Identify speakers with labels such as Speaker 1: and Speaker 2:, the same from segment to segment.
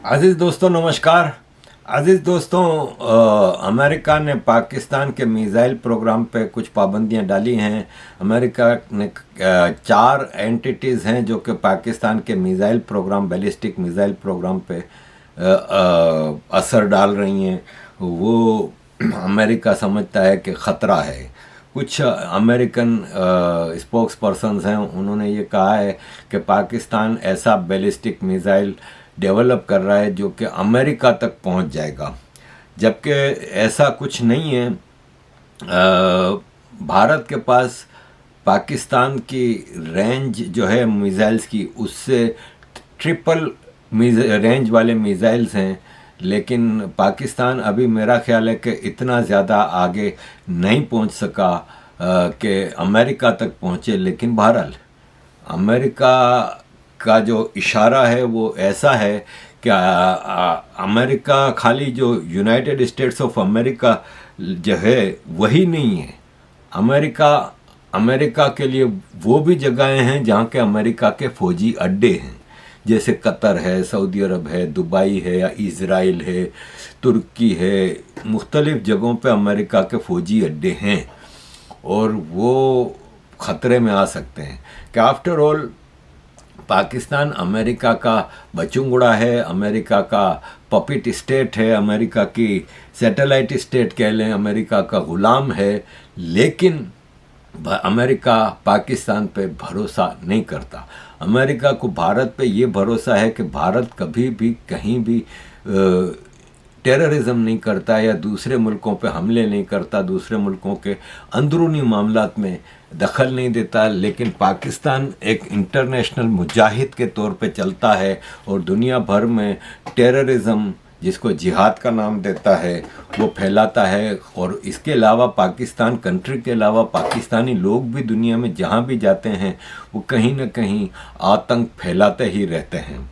Speaker 1: अजीज़ दोस्तों नमस्कार। अजीज़ दोस्तों, अमेरिका ने पाकिस्तान के मिसाइल प्रोग्राम पे कुछ पाबंदियां डाली हैं। अमेरिका ने चार एंटिटीज़ हैं जो कि पाकिस्तान के missile program, ballistic missile program पे असर डाल रही हैं। वो अमेरिका समझता है कि ख़तरा है। कुछ अमेरिकन स्पोक्स पर्सनस हैं, उन्होंने ये कहा है कि पाकिस्तान ऐसा बैलिस्टिक मिसाइल डेवलप कर रहा है जो कि अमेरिका तक पहुंच जाएगा, जबकि ऐसा कुछ नहीं है। भारत के पास पाकिस्तान की रेंज जो है मिसाइल्स की, उससे ट्रिपल रेंज वाले मिसाइल्स हैं, लेकिन पाकिस्तान अभी मेरा ख्याल है कि इतना ज़्यादा आगे नहीं पहुंच सका कि अमेरिका तक पहुंचे। लेकिन बहरहाल अमेरिका का जो इशारा है वो ऐसा है कि अमेरिका खाली जो यूनाइटेड स्टेट्स ऑफ अमेरिका जो है वही नहीं है। अमेरिका के लिए वो भी जगहें हैं जहाँ के अमेरिका के फ़ौजी अड्डे हैं, जैसे कतर है, सऊदी अरब है, दुबई है, या इज़राइल है, तुर्की है। मुख्तलिफ़ जगहों पे अमेरिका के फ़ौजी अड्डे हैं और वो ख़तरे में आ सकते हैं कि आफ्टर ऑल पाकिस्तान अमेरिका का बचुंगड़ा है, अमेरिका का पपिट स्टेट है, अमेरिका की सैटेलाइट स्टेट कह लें, अमेरिका का ग़ुलाम है। लेकिन अमेरिका पाकिस्तान पे भरोसा नहीं करता। अमेरिका को भारत पे ये भरोसा है कि भारत कभी भी कहीं भी टेररिज्म नहीं करता या दूसरे मुल्कों पे हमले नहीं करता, दूसरे मुल्कों के अंदरूनी मामलात में दखल नहीं देता। लेकिन पाकिस्तान एक इंटरनेशनल मुजाहिद के तौर पे चलता है और दुनिया भर में टेररिज्म, जिसको जिहाद का नाम देता है, वो फैलाता है। और इसके अलावा पाकिस्तान कंट्री के अलावा पाकिस्तानी लोग भी दुनिया में जहाँ भी जाते हैं वो कहीं ना कहीं आतंक फैलाते ही रहते हैं।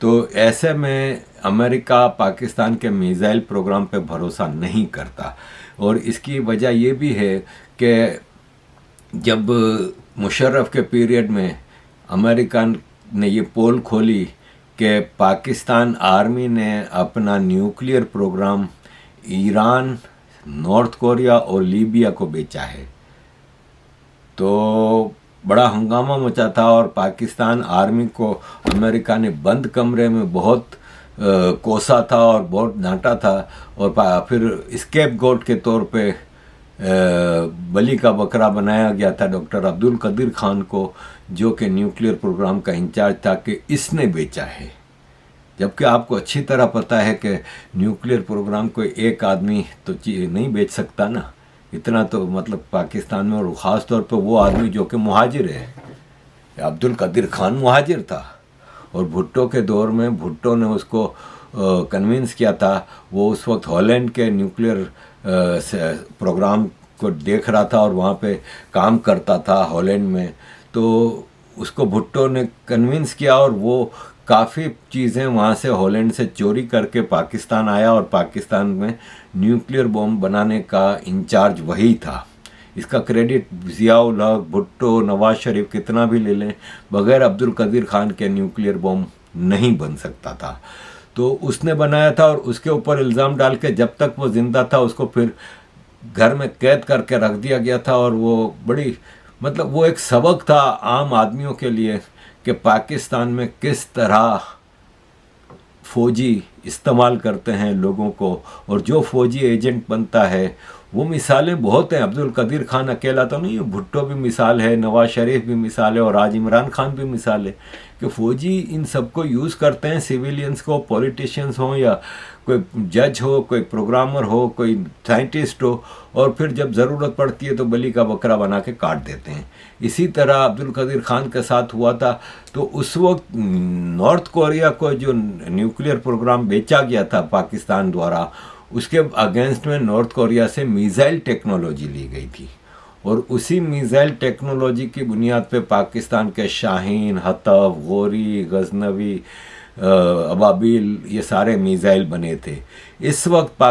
Speaker 1: तो ऐसे में अमेरिका पाकिस्तान के मिसाइल प्रोग्राम पे भरोसा नहीं करता। और इसकी वजह ये भी है कि जब मुशर्रफ के पीरियड में अमेरिका ने ये पोल खोली कि पाकिस्तान आर्मी ने अपना nuclear program Iran, North Korea और लीबिया को बेचा है, तो बड़ा हंगामा मचा था और पाकिस्तान आर्मी को अमेरिका ने बंद कमरे में बहुत कोसा था और बहुत डांटा था। और फिर स्केप गोट के तौर पे बलि का बकरा बनाया गया था डॉक्टर अब्दुल कदीर खान को, जो कि न्यूक्लियर प्रोग्राम का इंचार्ज था, कि इसने बेचा है। जबकि आपको अच्छी तरह पता है कि न्यूक्लियर प्रोग्राम कोई एक आदमी तो नहीं बेच सकता ना, इतना तो मतलब पाकिस्तान में, और ख़ास तौर पे वो आदमी जो कि मुहाजिर है। अब्दुल कदीर खान मुहाजिर था और भुट्टो के दौर में भुट्टो ने उसको कन्विंस किया था। वो उस वक्त हॉलैंड के न्यूक्लियर प्रोग्राम को देख रहा था और वहाँ पे काम करता था हॉलैंड में। तो उसको भुट्टो ने कन्विंस किया और वो काफ़ी चीज़ें वहाँ से हॉलैंड से चोरी करके पाकिस्तान आया और पाकिस्तान में न्यूक्लियर बॉम्ब बनाने का इंचार्ज वही था। इसका क्रेडिट ज़ियाउल हक, भुट्टो, नवाज शरीफ कितना भी ले लें, बग़ैर अब्दुल कदीर खान के न्यूक्लियर बॉम्ब नहीं बन सकता था। तो उसने बनाया था और उसके ऊपर इल्ज़ाम डाल के जब तक वो ज़िंदा था उसको फिर घर में कैद करके रख दिया गया था। और वो बड़ी मतलब वो एक सबक था आम आदमियों के लिए कि पाकिस्तान में किस तरह फ़ौजी इस्तेमाल करते हैं लोगों को, और जो फ़ौजी एजेंट बनता है वो मिसालें बहुत हैं। अब्दुल कदीर खान अकेला तो नहीं है, भुट्टो भी मिसाल है, नवाज शरीफ भी मिसाल है और आज इमरान खान भी मिसाल है कि फ़ौजी इन सबको यूज़ करते हैं, सिविलियंस को, पॉलिटिशियंस हों या कोई जज हो, कोई प्रोग्रामर हो, कोई साइंटिस्ट हो, और फिर जब ज़रूरत पड़ती है तो बलि का बकरा बना के काट देते हैं। इसी तरह अब्दुल कदीर खान के साथ हुआ था। तो उस वक्त नॉर्थ कोरिया को जो न्यूक्लियर प्रोग्राम बेचा गया था पाकिस्तान द्वारा, उसके अगेंस्ट में नॉर्थ कोरिया से मिसाइल टेक्नोलॉजी ली गई थी और उसी मिसाइल टेक्नोलॉजी की बुनियाद पे पाकिस्तान के शाहीन, हतफ, गोरी, गजनवी, अबाबिल, ये सारे मिसाइल बने थे। इस वक्त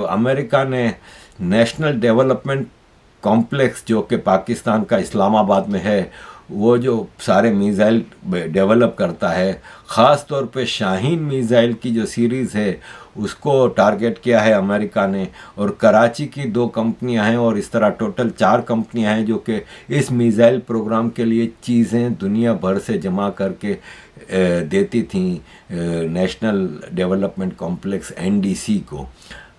Speaker 1: अमेरिका ने नेशनल डेवलपमेंट कॉम्प्लेक्स, जो कि पाकिस्तान का इस्लामाबाद में है, वो जो सारे मिसाइल डेवलप करता है, ख़ास तौर पे शाहीन मिसाइल की जो सीरीज़ है उसको टारगेट किया है अमेरिका ने। और कराची की 2 कंपनियां हैं और इस तरह टोटल 4 कंपनियां हैं जो कि इस मिसाइल प्रोग्राम के लिए चीज़ें दुनिया भर से जमा करके देती थी नेशनल डेवलपमेंट कॉम्प्लेक्स NDC को।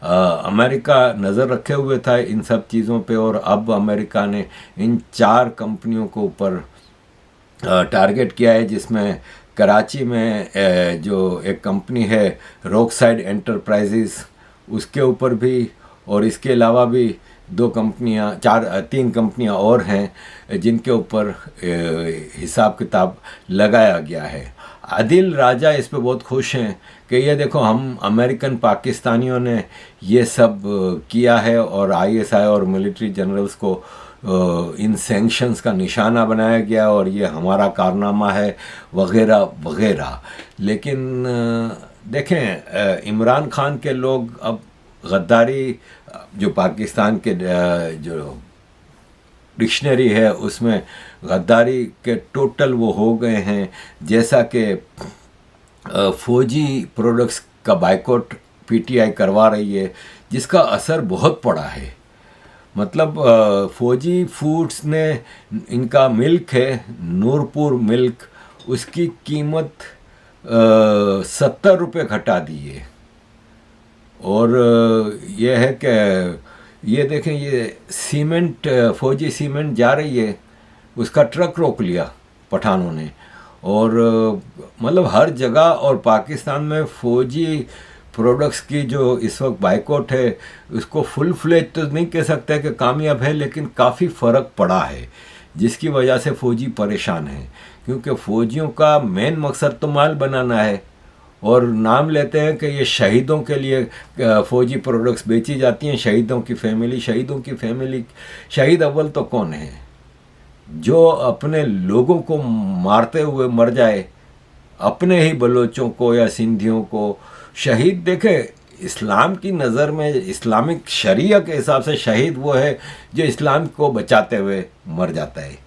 Speaker 1: अमेरिका नज़र रखे हुए था इन सब चीज़ों पे, और अब अमेरिका ने इन 4 कंपनियों को ऊपर टारगेट किया है, जिसमें कराची में जो एक कंपनी है रोकसाइड एंटरप्राइजेस उसके ऊपर भी, और इसके अलावा भी 3 कंपनियां और हैं जिनके ऊपर हिसाब किताब लगाया गया है। आदिल राजा इस पे बहुत खुश हैं कि ये देखो हम अमेरिकन पाकिस्तानियों ने ये सब किया है और ISI और मिलिट्री जनरल्स को इन सैंक्शंस का निशाना बनाया गया और ये हमारा कारनामा है वगैरह वगैरह। लेकिन देखें इमरान खान के लोग अब गद्दारी जो पाकिस्तान के जो डिक्शनरी है उसमें गद्दारी के टोटल वो हो गए हैं, जैसा कि फौजी प्रोडक्ट्स का बाइकआउट PTI करवा रही है जिसका असर बहुत पड़ा है। मतलब फौजी फूड्स ने इनका मिल्क है नूरपुर मिल्क, उसकी कीमत 70 रुपये घटा दी है। और ये है कि ये देखें ये सीमेंट फौजी सीमेंट जा रही है उसका ट्रक रोक लिया पठानों ने। और मतलब हर जगह, और पाकिस्तान में फौजी प्रोडक्ट्स की जो इस वक्त बाइकआउट है उसको फुल फ्लेज तो नहीं कह सकते कि कामयाब है, लेकिन काफ़ी फ़र्क पड़ा है जिसकी वजह से फ़ौजी परेशान हैं। क्योंकि फ़ौजियों का मेन मकसद तो माल बनाना है, और नाम लेते हैं कि ये शहीदों के लिए फ़ौजी प्रोडक्ट्स बेची जाती हैं, शहीदों की फैमिली। शहीद अव्वल तो कौन है जो अपने लोगों को मारते हुए मर जाए, अपने ही बलोचों को या सिंधियों को शहीद। देखे इस्लाम की नज़र में, इस्लामिक शरिया के हिसाब से शहीद वो है जो इस्लाम को बचाते हुए मर जाता है,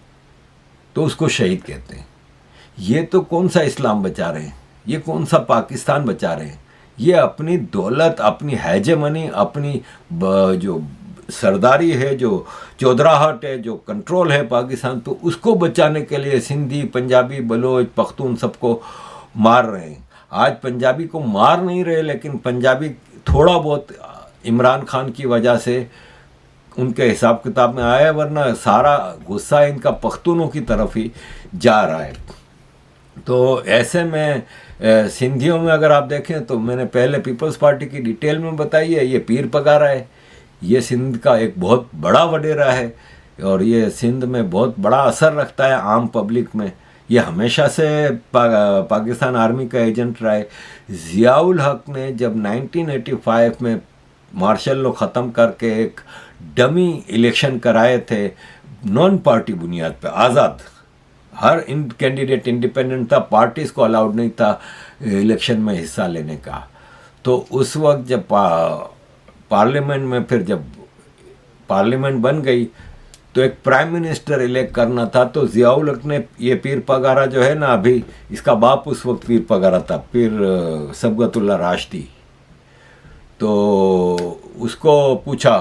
Speaker 1: तो उसको शहीद कहते हैं। ये तो कौन सा इस्लाम बचा रहे हैं, ये कौन सा पाकिस्तान बचा रहे हैं? ये अपनी दौलत, अपनी हेजेमनी, अपनी जो सरदारी है, जो चौधराहट है, जो कंट्रोल है पाकिस्तान, तो उसको बचाने के लिए सिंधी, पंजाबी, बलोच, पख्तून सबको मार रहे हैं। आज पंजाबी को मार नहीं रहे, लेकिन पंजाबी थोड़ा बहुत इमरान खान की वजह से उनके हिसाब किताब में आया है, वरना सारा गुस्सा इनका पख्तूनों की तरफ ही जा रहा है। तो ऐसे में सिंधियों में अगर आप देखें तो मैंने पहले पीपल्स पार्टी की डिटेल में बताई है, ये पीर पगारा है, ये सिंध का एक बहुत बड़ा वडेरा है और ये सिंध में बहुत बड़ा असर रखता है आम पब्लिक में। ये हमेशा से पाकिस्तान आर्मी का एजेंट रहा है। ज़ियाउल हक ने जब 1985 में मार्शल लॉ ख़त्म करके एक डमी इलेक्शन कराए थे नॉन पार्टी बुनियाद पे, आज़ाद, हर कैंडिडेट इंडिपेंडेंट था, पार्टीज़ को अलाउड नहीं था इलेक्शन में हिस्सा लेने का। तो उस वक्त जब पार्लियामेंट में, फिर जब पार्लियामेंट बन गई तो एक प्राइम मिनिस्टर इलेक्ट करना था, तो ज़ियाउल हक ने ये पीर पगारा जो है ना, अभी इसका बाप उस वक्त पीर पगारा था, पीर सबगतुल्ला राशदी, तो उसको पूछा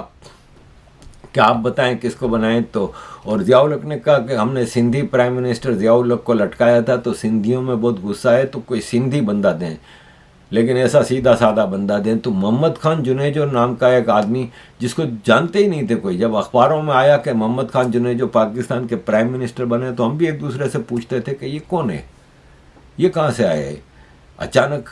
Speaker 1: कि आप बताएं किसको बनाएं। तो और ज़ियाउल हक ने कहा कि हमने सिंधी प्राइम मिनिस्टर ज़ियाउल हक को लटकाया था, तो सिंधियों में बहुत गुस्सा है, तो कोई सिंधी बंदा दें, लेकिन ऐसा सीधा साधा बंदा दें। तो मोहम्मद खान जुनेजो नाम का एक आदमी जिसको जानते ही नहीं थे कोई, जब अखबारों में आया कि मोहम्मद खान जुनेजो पाकिस्तान के प्राइम मिनिस्टर बने, तो हम भी एक दूसरे से पूछते थे कि ये कौन है, ये कहाँ से आए है अचानक।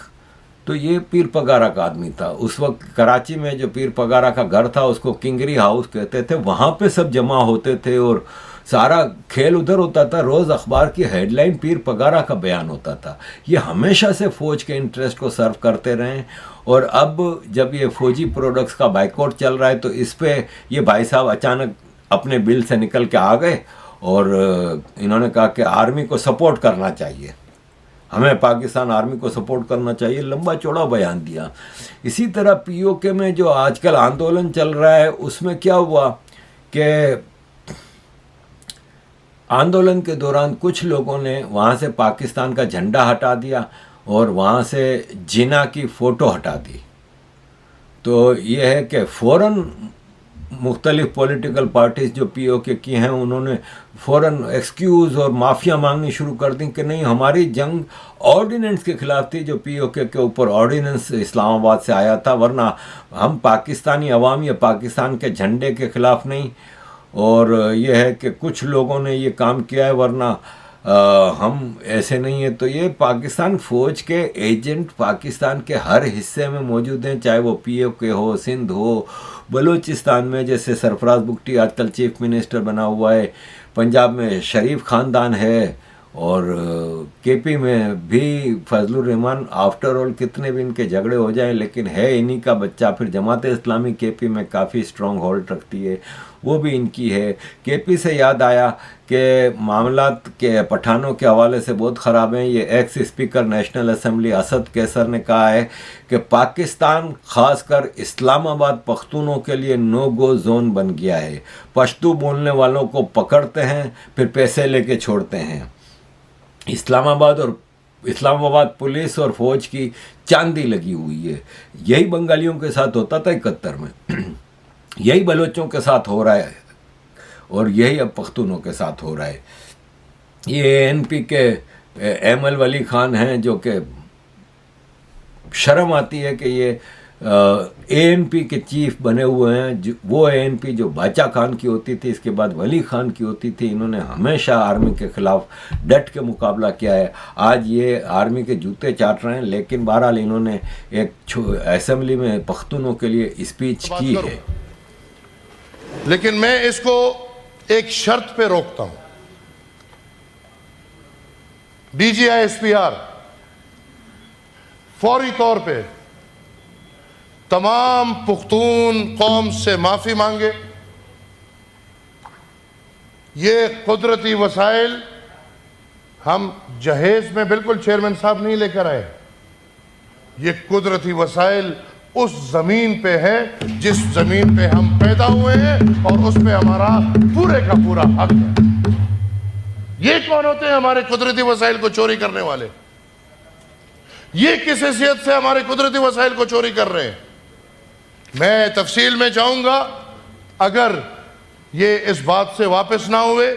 Speaker 1: तो ये पीर पगारा का आदमी था। उस वक्त कराची में जो पीर पगारा का घर था उसको किंगरी हाउस कहते थे, वहाँ पे सब जमा होते थे और सारा खेल उधर होता था। रोज़ अखबार की हेडलाइन पीर पगारा का बयान होता था। ये हमेशा से फ़ौज के इंटरेस्ट को सर्व करते रहे, और अब जब ये फ़ौजी प्रोडक्ट्स का बाइकआउट चल रहा है तो इस पर ये भाई साहब अचानक अपने बिल से निकल के आ गए और इन्होंने कहा कि आर्मी को सपोर्ट करना चाहिए, हमें पाकिस्तान आर्मी को सपोर्ट करना चाहिए, लंबा चौड़ा बयान दिया। इसी तरह POK में जो आजकल आंदोलन चल रहा है उसमें क्या हुआ कि आंदोलन के दौरान कुछ लोगों ने वहाँ से पाकिस्तान का झंडा हटा दिया और वहाँ से जिन्ना की फ़ोटो हटा दी। तो ये है कि फ़ौरन मुख्तलिफ पॉलिटिकल पार्टीज़ जो पीओके की हैं उन्होंने फ़ौरन एक्सक्यूज़ और माफ़िया मांगनी शुरू कर दी कि नहीं, हमारी जंग ऑर्डिनेंस के ख़िलाफ़ थी जो पीओके के ऊपर ऑर्डिनेंस इस्लामाबाद से आया था, वरना हम पाकिस्तानी अवाम या पाकिस्तान के झंडे के ख़िलाफ़ नहीं। और यह है कि कुछ लोगों ने ये काम किया है, वरना हम ऐसे नहीं है। तो ये पाकिस्तान फ़ौज के एजेंट पाकिस्तान के हर हिस्से में मौजूद हैं, चाहे वो पीओके हो, सिंध हो, बलूचिस्तान में जैसे सरफराज बुगटी आजकल चीफ मिनिस्टर बना हुआ है, पंजाब में शरीफ ख़ानदान है, और केपी में भी फजलुर रहमान। आफ्टर ऑल कितने भी इनके झगड़े हो जाएं, लेकिन है इन्हीं का बच्चा। फिर जमात इस्लामी केपी में काफ़ी स्ट्रॉन्ग होल्ड रखती है, वो भी इनकी है। केपी से याद आया कि मामलात के पठानों के हवाले से बहुत ख़राब हैं। ये ex speaker National Assembly Asad Qaiser ने कहा है कि पाकिस्तान ख़ासकर इस्लामाबाद पख्तूनों के लिए नो गो जोन बन गया है। पश्तू बोलने वालों को पकड़ते हैं, फिर पैसे लेके छोड़ते हैं। इस्लामाबाद पुलिस और फौज की चांदी लगी हुई है। यही बंगालियों के साथ होता था 71 में, यही बलोचों के साथ हो रहा है, और यही अब पख्तूनों के साथ हो रहा है। ये एएनपी के एमएल वली खान हैं, जो कि शर्म आती है कि ये एएनपी के चीफ बने हुए हैं। वो एएनपी जो बाचा खान की होती थी, इसके बाद वली खान की होती थी, इन्होंने हमेशा आर्मी के ख़िलाफ़ डट के मुकाबला किया है। आज ये आर्मी के जूते चाट रहे हैं, लेकिन बहरहाल इन्होंने एक असेंबली में पख्तूनों के लिए स्पीच की है।
Speaker 2: लेकिन मैं इसको एक शर्त पे रोकता हूं। DGISPR फौरी तौर पे तमाम पुख्तून कौम से माफी मांगे। ये कुदरती वसाइल हम जहेज में बिल्कुल चेयरमैन साहब नहीं लेकर आए। ये कुदरती वसाइल उस जमीन पे है जिस जमीन पे हम पैदा हुए हैं, और उस पे हमारा पूरे का पूरा हक है। ये कौन होते हैं हमारे कुदरती वसाइल को चोरी करने वाले? ये किस हैसियत से हमारे कुदरती वसाइल को चोरी कर रहे हैं? मैं तफसील में जाऊंगा। अगर ये इस बात से वापस ना हुए,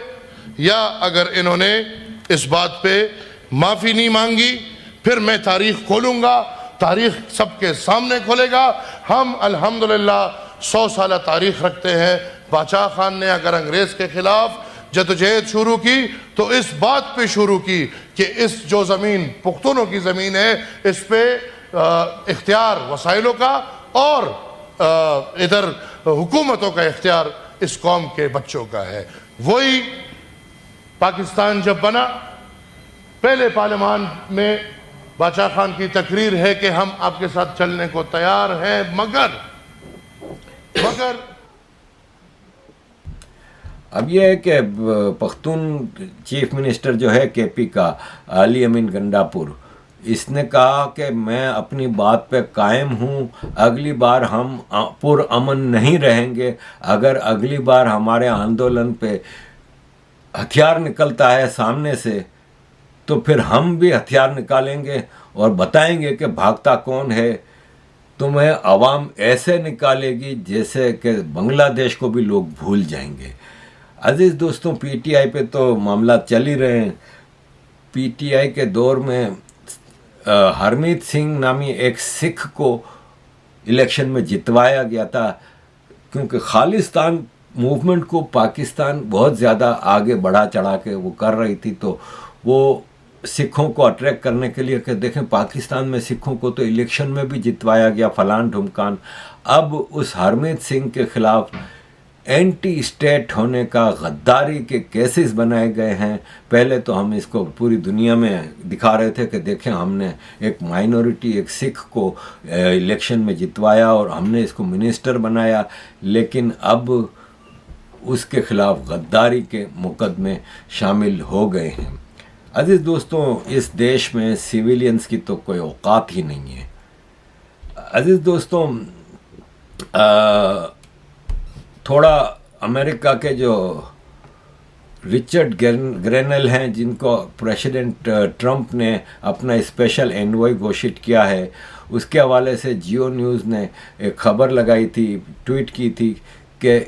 Speaker 2: या अगर इन्होंने इस बात पे माफी नहीं मांगी, फिर मैं तारीख खोलूंगा। तारीख सबके सामने खोलेगा। हम अल्हम्दुलिल्लाह 100 साल तारीख रखते हैं। बादशाह खान ने अगर अंग्रेज के खिलाफ जदोजहद शुरू की तो इस बात पे शुरू की कि इस जो ज़मीन पुख्तूनों की ज़मीन है, इस पे इख्तियार वसाइलों का और इधर हुकूमतों का इख्तियार इस कौम के बच्चों का है। वही पाकिस्तान जब बना, पहले पार्लियामान में बादशाह खान की तकरीर है कि हम आपके साथ चलने को तैयार हैं, मगर
Speaker 1: अब यह है कि पख्तून चीफ मिनिस्टर जो है केपी का, अली अमीन गंडापुर, इसने कहा कि मैं अपनी बात पे कायम हूँ। अगली बार हम पुरअमन नहीं रहेंगे। अगर अगली बार हमारे आंदोलन पे हथियार निकलता है सामने से, तो फिर हम भी हथियार निकालेंगे और बताएंगे कि भागता कौन है। तुम्हें आवाम ऐसे निकालेगी जैसे कि बांग्लादेश को भी लोग भूल जाएंगे। अजीज़ दोस्तों, पीटीआई पे तो मामला चल ही रहे हैं। पीटीआई के दौर में हरमीत सिंह नामी एक सिख को इलेक्शन में जितवाया गया था, क्योंकि खालिस्तान मूवमेंट को पाकिस्तान बहुत ज़्यादा आगे बढ़ा चढ़ा के वो कर रही थी। तो वो सिखों को अट्रैक्ट करने के लिए कि देखें पाकिस्तान में सिखों को तो इलेक्शन में भी जितवाया गया, फलान ढुमकान। अब उस हरमीत सिंह के खिलाफ एंटी स्टेट होने का गद्दारी के केसेस बनाए गए हैं। पहले तो हम इसको पूरी दुनिया में दिखा रहे थे कि देखें हमने एक माइनॉरिटी, एक सिख को इलेक्शन में जितवाया और हमने इसको मिनिस्टर बनाया, लेकिन अब उसके खिलाफ गद्दारी के मुकदमे शामिल हो गए हैं। अजीज़ दोस्तों, इस देश में सिविलियंस की तो कोई औकात ही नहीं है। अजीज़ दोस्तों, थोड़ा अमेरिका के जो रिचर्ड ग्रेनल हैं, जिनको प्रेसिडेंट ट्रंप ने अपना स्पेशल एनवॉय घोषित किया है। उसके हवाले से जियो न्यूज़ ने एक खबर लगाई थी, ट्वीट की थी कि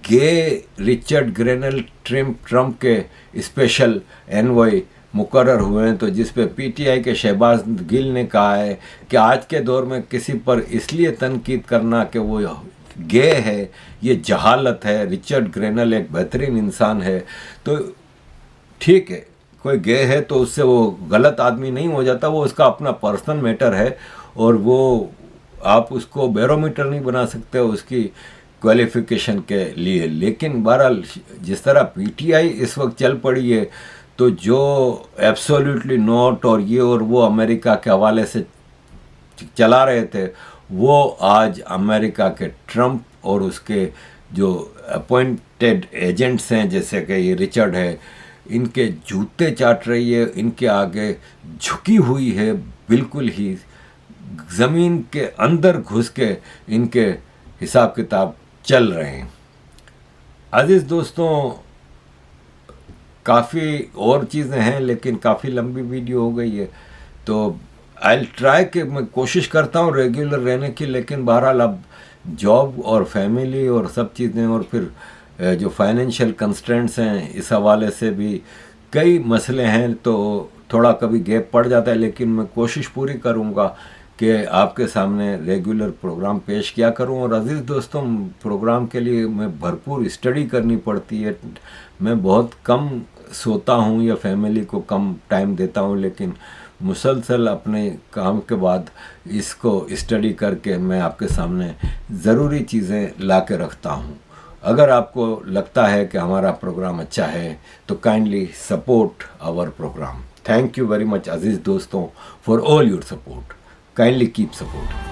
Speaker 1: गे रिचर्ड ग्रेनल ट्रंप के स्पेशल एनवॉय मुकर्रर हुए हैं। तो जिस पे पीटीआई के शहबाज गिल ने कहा है कि आज के दौर में किसी पर इसलिए तनकीद करना कि वो गे है, ये जहालत है। रिचर्ड ग्रेनल एक बेहतरीन इंसान है। तो ठीक है, कोई गे है तो उससे वो गलत आदमी नहीं हो जाता, वो उसका अपना पर्सनल मैटर है और वो आप उसको बैरोमीटर नहीं बना सकते उसकी क्वालिफिकेशन के लिए। लेकिन बहरहाल जिस तरह पीटीआई इस वक्त चल पड़ी है, तो जो एब्सोल्युटली नॉट और ये और वो अमेरिका के हवाले से चला रहे थे, वो आज अमेरिका के ट्रंप और उसके जो अपॉइंटेड एजेंट्स हैं, जैसे कि ये रिचर्ड है, इनके जूते चाट रही है, इनके आगे झुकी हुई है, बिल्कुल ही ज़मीन के अंदर घुस के इनके हिसाब किताब चल रहे हैं। अजीज़ दोस्तों, काफ़ी और चीज़ें हैं लेकिन काफ़ी लंबी वीडियो हो गई है, तो आई ट्राई कि मैं कोशिश करता हूँ रेगुलर रहने की, लेकिन बहरहाल अब जॉब और फैमिली और सब चीज़ें और फिर जो फाइनेंशियल कंस्ट्रेंट्स हैं, इस हवाले से भी कई मसले हैं, तो थोड़ा कभी गैप पड़ जाता है। लेकिन मैं कोशिश पूरी करूँगा कि आपके सामने रेगुलर प्रोग्राम पेश किया करूं। और अज़ीज़ दोस्तों, प्रोग्राम के लिए मैं भरपूर स्टडी करनी पड़ती है। मैं बहुत कम सोता हूं या फैमिली को कम टाइम देता हूं, लेकिन मुसलसल अपने काम के बाद इसको स्टडी करके मैं आपके सामने ज़रूरी चीज़ें ला के रखता हूं। अगर आपको लगता है कि हमारा प्रोग्राम अच्छा है तो kindly support our program. Thank you very much अज़ीज़ दोस्तों for all your support. Kindly keep supporting.